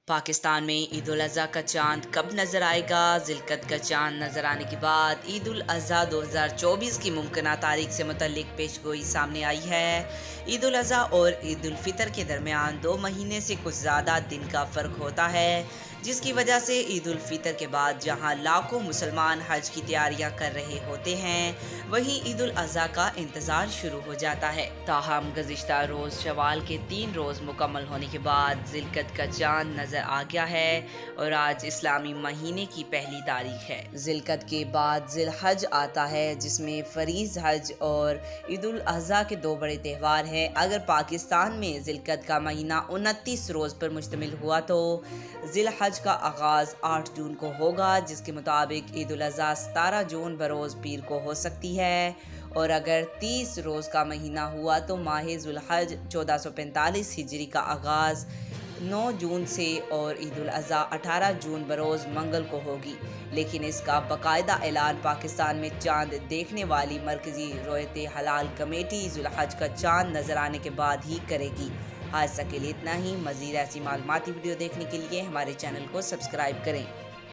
पाकिस्तान में ईद उल अज़हा का चांद कब नज़र आएगा? ज़िलक़द का चांद नज़र आने के बाद ईद उल अज़हा 2024 की मुमकिना तारीख से मुतल्लिक पेशगोई सामने आई है। ईद उल अज़हा और ईद उल फ़ितर के दरमियान 2 महीने से कुछ ज़्यादा दिन का फ़र्क होता है, जिसकी वजह से ईद उल फ़ितर के बाद जहां लाखों मुसलमान हज की तैयारियां कर रहे होते हैं, वहीं ईद उल अज़हा का इंतज़ार शुरू हो जाता है। ताहम गुज़िश्ता रोज़ शवाल के 3 रोज़ मुकम्मल होने के बाद ज़िलक़द का चांद नज़र आ गया है और आज इस्लामी महीने की पहली तारीख है। ज़िलक़द के बाद ज़िलहज आता है, जिसमें फ़रीज़ हज और ईद उल अज़हा के 2 बड़े त्यौहार हैं। अगर पाकिस्तान में ज़िलक़द का महीना 29 रोज़ पर मुश्तमिल हुआ तो ज़िलहज का आगाज़ 8 जून को होगा, जिसके मुताबिक ईद उल अज़हा 17 जून बरोज़ पीर को हो सकती है। और अगर 30 रोज़ का महीना हुआ तो माह ज़ुल्हज 1445 हिजरी का आगाज़ 9 जून से और ईद उल अज़हा 18 जून बरोज़ मंगल को होगी। लेकिन इसका बाकायदा ऐलान पाकिस्तान में चांद देखने वाली मरकज़ी रोयत हलाल कमेटी ज़ुल्हज का चांद नज़र आने के बाद ही करेगी। आज तक के लिए इतना ही। मज़ीद ऐसी मालूमाती वीडियो देखने के लिए हमारे चैनल को सब्सक्राइब करें।